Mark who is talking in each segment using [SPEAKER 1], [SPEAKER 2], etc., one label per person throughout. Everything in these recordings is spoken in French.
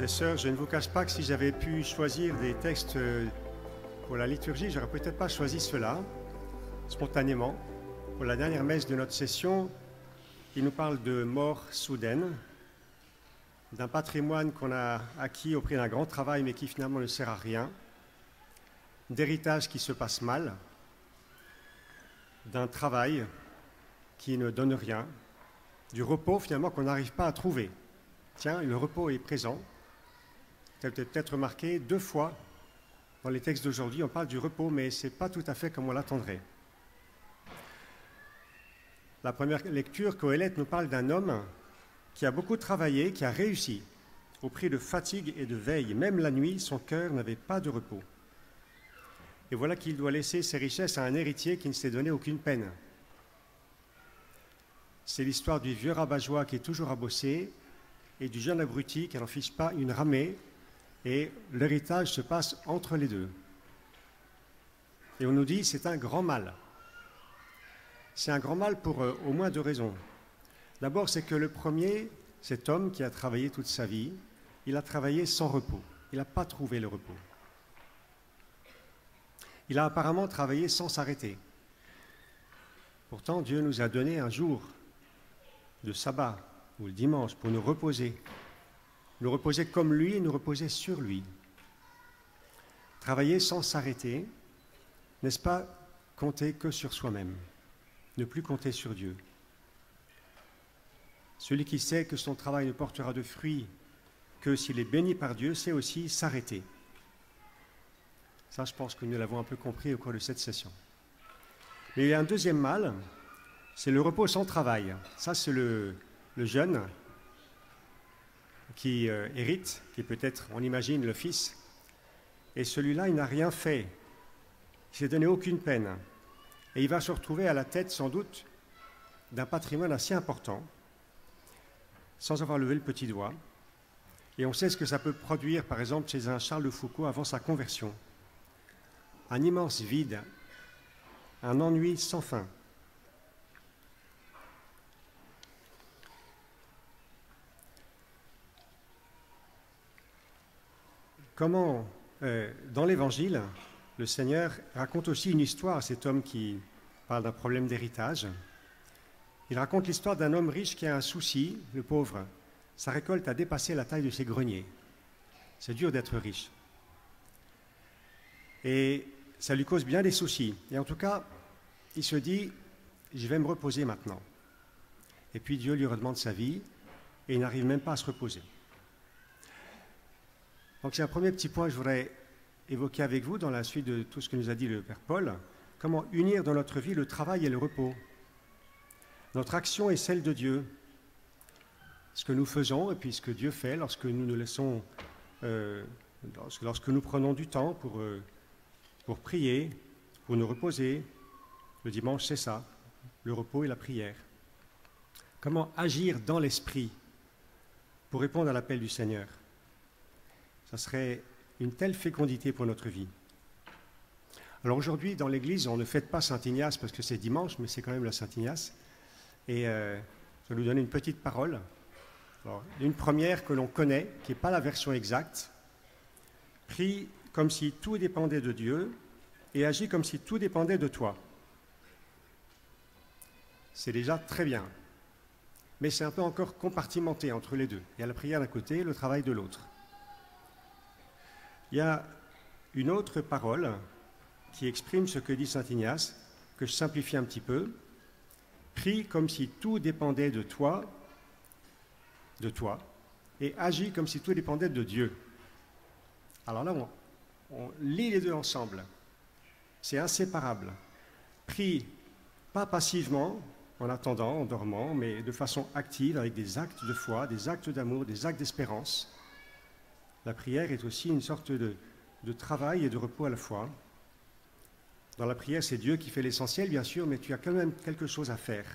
[SPEAKER 1] et sœurs, je ne vous cache pas que si j'avais pu choisir des textes pour la liturgie, j'aurais peut-être pas choisi cela, spontanément. Pour la dernière messe de notre session, il nous parle de mort soudaine, d'un patrimoine qu'on a acquis au prix d'un grand travail mais qui finalement ne sert à rien, d'héritage qui se passe mal, d'un travail qui ne donne rien, du repos finalement qu'on n'arrive pas à trouver. Tiens, le repos est présent. Vous avez peut-être remarqué 2 fois dans les textes d'aujourd'hui, on parle du repos, mais ce n'est pas tout à fait comme on l'attendrait. La première lecture, Qoéleth nous parle d'un homme qui a beaucoup travaillé, qui a réussi, au prix de fatigue et de veille. Même la nuit, son cœur n'avait pas de repos. Et voilà qu'il doit laisser ses richesses à un héritier qui ne s'est donné aucune peine. C'est l'histoire du vieux rabat-joie qui est toujours à bosser et du jeune abruti qui n'en fiche pas une ramée, et l'héritage se passe entre les deux. Et on nous dit c'est un grand mal. C'est un grand mal pour au moins 2 raisons. D'abord, c'est que le premier, cet homme qui a travaillé toute sa vie, il a travaillé sans repos. Il n'a pas trouvé le repos. Il a apparemment travaillé sans s'arrêter. Pourtant, Dieu nous a donné un jour de sabbat, ou le dimanche, pour nous reposer comme lui et nous reposer sur lui. Travailler sans s'arrêter, n'est-ce pas compter que sur soi-même, ne plus compter sur Dieu. Celui qui sait que son travail ne portera de fruits que s'il est béni par Dieu, sait aussi s'arrêter. Ça, je pense que nous l'avons un peu compris au cours de cette session. Mais il y a un deuxième mal, c'est le repos sans travail. Ça, c'est le jeune qui hérite, qui est peut-être, on imagine, le fils. Et celui-là, il n'a rien fait. Il ne s'est donné aucune peine. Et il va se retrouver à la tête, sans doute, d'un patrimoine assez important, sans avoir levé le petit doigt. Et on sait ce que ça peut produire, par exemple, chez un Charles de Foucault avant sa conversion. Un immense vide, un ennui sans fin. Comment, dans l'Évangile, le Seigneur raconte aussi une histoire à cet homme qui parle d'un problème d'héritage. Il raconte l'histoire d'un homme riche qui a un souci, le pauvre. Sa récolte a dépassé la taille de ses greniers. C'est dur d'être riche. Et ça lui cause bien des soucis. Et en tout cas, il se dit, je vais me reposer maintenant. Et puis Dieu lui redemande sa vie et il n'arrive même pas à se reposer. Donc c'est un premier petit point que je voudrais évoquer avec vous dans la suite de tout ce que nous a dit le Père Paul. Comment unir dans notre vie le travail et le repos. Notre action est celle de Dieu. Ce que nous faisons et puis ce que Dieu fait lorsque nous nous laissons, lorsque nous prenons du temps pour prier, pour nous reposer. Le dimanche, c'est ça, le repos et la prière. Comment agir dans l'esprit pour répondre à l'appel du Seigneur. Ça serait une telle fécondité pour notre vie. Alors aujourd'hui, dans l'Église, on ne fête pas Saint-Ignace parce que c'est dimanche, mais c'est quand même la Saint-Ignace. Et je vais vous donner une petite parole. Alors, une première que l'on connaît, qui n'est pas la version exacte. Prie comme si tout dépendait de Dieu et agis comme si tout dépendait de toi. C'est déjà très bien. Mais c'est un peu encore compartimenté entre les deux. Il y a la prière d'un côté et le travail de l'autre. Il y a une autre parole qui exprime ce que dit saint Ignace, que je simplifie un petit peu. Prie comme si tout dépendait de toi, et agis comme si tout dépendait de Dieu. Alors là, on lit les deux ensemble. C'est inséparable. Prie pas passivement, en attendant, en dormant, mais de façon active, avec des actes de foi, des actes d'amour, des actes d'espérance. La prière est aussi une sorte de travail et de repos à la fois. Dans la prière, c'est Dieu qui fait l'essentiel, bien sûr, mais tu as quand même quelque chose à faire,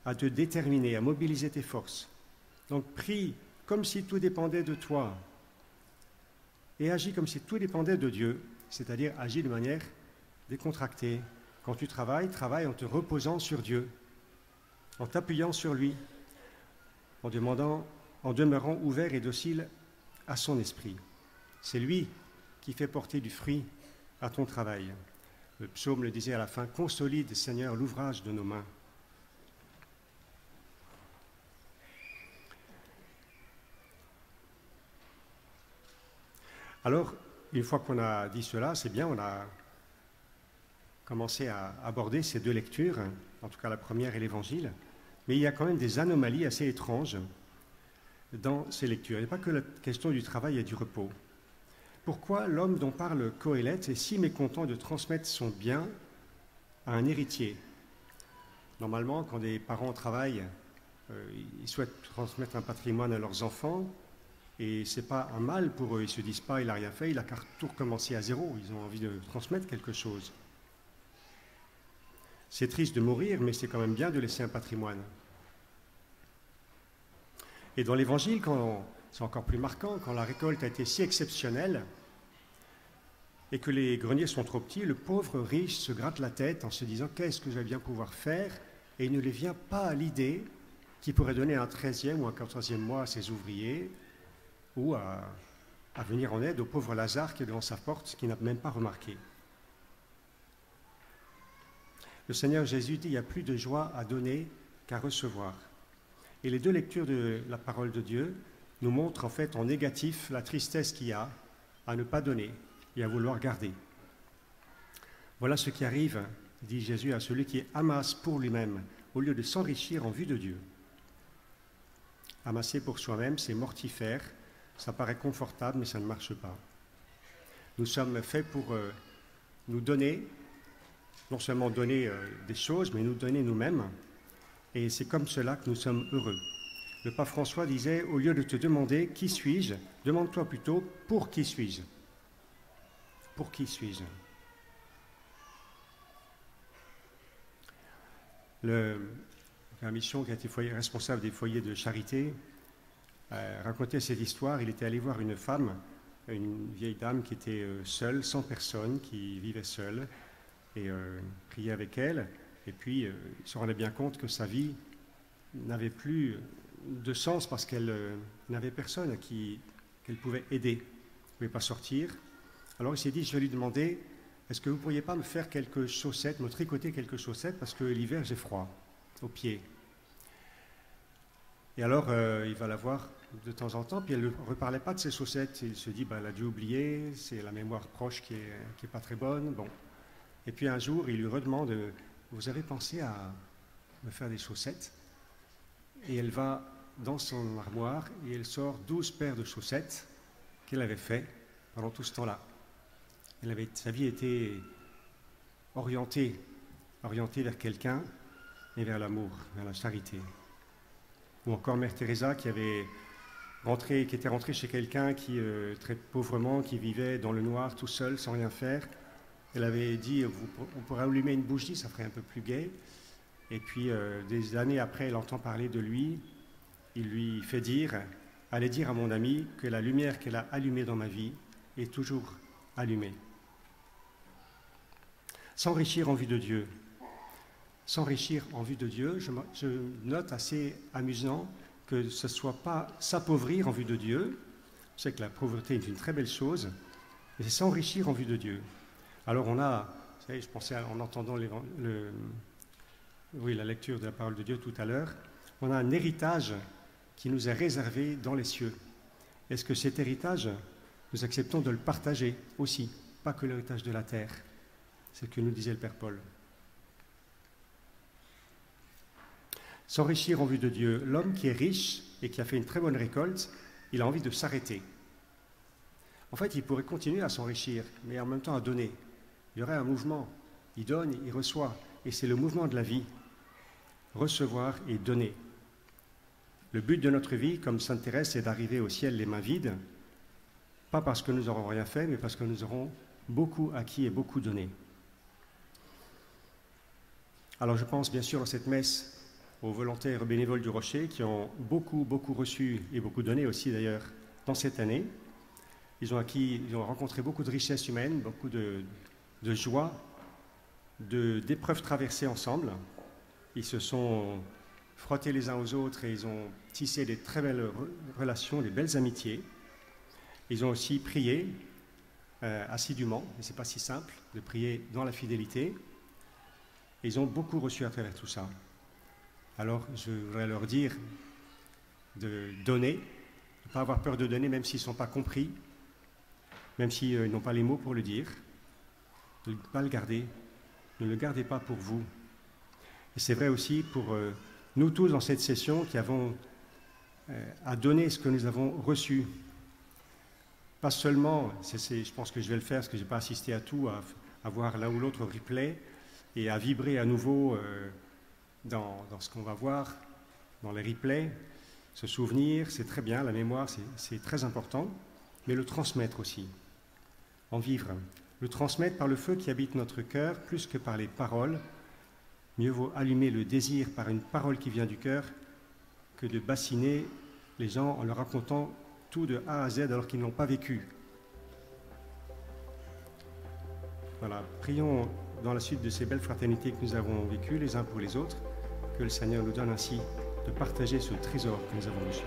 [SPEAKER 1] à te déterminer, à mobiliser tes forces. Donc prie comme si tout dépendait de toi et agis comme si tout dépendait de Dieu, c'est-à-dire agis de manière décontractée. Quand tu travailles, travaille en te reposant sur Dieu, en t'appuyant sur lui, en demeurant ouvert et docile à son esprit. C'est lui qui fait porter du fruit à ton travail. Le psaume le disait à la fin, « Consolide, Seigneur, l'ouvrage de nos mains. » Alors, une fois qu'on a dit cela, c'est bien, on a commencé à aborder ces deux lectures, en tout cas la première et l'Évangile, mais il y a quand même des anomalies assez étranges dans ces lectures. Il n'y a pas que la question du travail et du repos. Pourquoi l'homme dont parle Qoéleth est si mécontent de transmettre son bien à un héritier? Normalement, quand des parents travaillent, ils souhaitent transmettre un patrimoine à leurs enfants, et ce n'est pas un mal pour eux. Ils ne se disent pas, il n'a rien fait, il a qu'à tout recommencer à zéro. Ils ont envie de transmettre quelque chose. C'est triste de mourir, mais c'est quand même bien de laisser un patrimoine. Et dans l'Évangile, c'est encore plus marquant, quand la récolte a été si exceptionnelle et que les greniers sont trop petits, le pauvre riche se gratte la tête en se disant « Qu'est-ce que je vais bien pouvoir faire ?» Et il ne lui vient pas à l'idée qu'il pourrait donner un 13e ou un 14e mois à ses ouvriers ou à venir en aide au pauvre Lazare qui est devant sa porte, qui n'a même pas remarqué. Le Seigneur Jésus dit « Il y a plus de joie à donner qu'à recevoir ». Et les deux lectures de la parole de Dieu nous montrent en fait en négatif la tristesse qu'il y a à ne pas donner et à vouloir garder. Voilà ce qui arrive, dit Jésus, à celui qui amasse pour lui-même au lieu de s'enrichir en vue de Dieu. Amasser pour soi-même, c'est mortifère, ça paraît confortable, mais ça ne marche pas. Nous sommes faits pour nous donner, non seulement donner des choses, mais nous donner nous-mêmes. Et c'est comme cela que nous sommes heureux. Le pape François disait, au lieu de te demander « qui suis-je ?», demande-toi plutôt « pour qui suis-je » ? Pour qui suis-je ? La mission qui a été responsable des foyers de charité racontait cette histoire. Il était allé voir une femme, une vieille dame qui était seule, sans personne, qui vivait seule, et priait avec elle. Et puis, il se rendait bien compte que sa vie n'avait plus de sens parce qu'elle n'avait personne qu'elle pouvait aider. Elle ne pouvait pas sortir. Alors, il s'est dit, je vais lui demander, est-ce que vous ne pourriez pas me faire quelques chaussettes, me tricoter quelques chaussettes, parce que l'hiver, j'ai froid aux pieds. Et alors, il va la voir de temps en temps, puis elle ne reparlait pas de ses chaussettes. Il se dit, elle a dû oublier, c'est la mémoire proche qui est pas très bonne. Bon. Et puis un jour, il lui redemande, vous avez pensé à me faire des chaussettes? Et elle va dans son armoire et elle sort 12 paires de chaussettes qu'elle avait fait pendant tout ce temps-là. Sa vie était orientée vers quelqu'un et vers l'amour, vers la charité. Ou encore Mère Teresa qui était rentrée chez quelqu'un qui, très pauvrement, qui vivait dans le noir tout seul, sans rien faire. Elle avait dit, on pourrait allumer une bougie, ça ferait un peu plus gai. Et puis, des années après, elle entend parler de lui. Il lui fait dire, allez dire à mon ami que la lumière qu'elle a allumée dans ma vie est toujours allumée. S'enrichir en vue de Dieu. S'enrichir en vue de Dieu, je note assez amusant que ce ne soit pas s'appauvrir en vue de Dieu. Je sais que la pauvreté est une très belle chose, mais c'est s'enrichir en vue de Dieu. Alors on a, vous savez, je pensais en entendant la lecture de la parole de Dieu tout à l'heure, on a un héritage qui nous est réservé dans les cieux. Est-ce que cet héritage, nous acceptons de le partager aussi, pas que l'héritage de la terre? C'est ce que nous disait le Père Paul. S'enrichir en vue de Dieu. L'homme qui est riche et qui a fait une très bonne récolte, il a envie de s'arrêter. En fait, il pourrait continuer à s'enrichir, mais en même temps à donner. Il y aurait un mouvement. Il donne, il reçoit. Et c'est le mouvement de la vie. Recevoir et donner. Le but de notre vie, comme Sainte Thérèse, c'est d'arriver au ciel les mains vides, pas parce que nous n'aurons rien fait, mais parce que nous aurons beaucoup acquis et beaucoup donné. Alors je pense bien sûr dans cette messe aux volontaires bénévoles du Rocher qui ont beaucoup reçu et beaucoup donné aussi d'ailleurs dans cette année. Ils ont rencontré beaucoup de richesses humaines, beaucoup de joie, d'épreuves traversées ensemble. Ils se sont frottés les uns aux autres et ils ont tissé des très belles relations, des belles amitiés. Ils ont aussi prié assidûment, et ce n'est pas si simple de prier dans la fidélité. Ils ont beaucoup reçu à travers tout ça. Alors, je voudrais leur dire de donner, de ne pas avoir peur de donner, même s'ils ne sont pas compris, même s'ils n'ont pas les mots pour le dire, de ne pas le garder. Ne le gardez pas pour vous. Et c'est vrai aussi pour nous tous dans cette session qui avons à donner ce que nous avons reçu. Pas seulement, je pense que je vais le faire parce que je n'ai pas assisté à tout, à voir l'un ou l'autre replay et à vibrer à nouveau dans ce qu'on va voir, dans les replays. Se souvenir, c'est très bien, la mémoire, c'est très important, mais le transmettre aussi, en vivre. Le transmettre par le feu qui habite notre cœur, plus que par les paroles. Mieux vaut allumer le désir par une parole qui vient du cœur que de bassiner les gens en leur racontant tout de A à Z alors qu'ils n'ont pas vécu. Voilà, prions dans la suite de ces belles fraternités que nous avons vécues les uns pour les autres, que le Seigneur nous donne ainsi de partager ce trésor que nous avons reçu.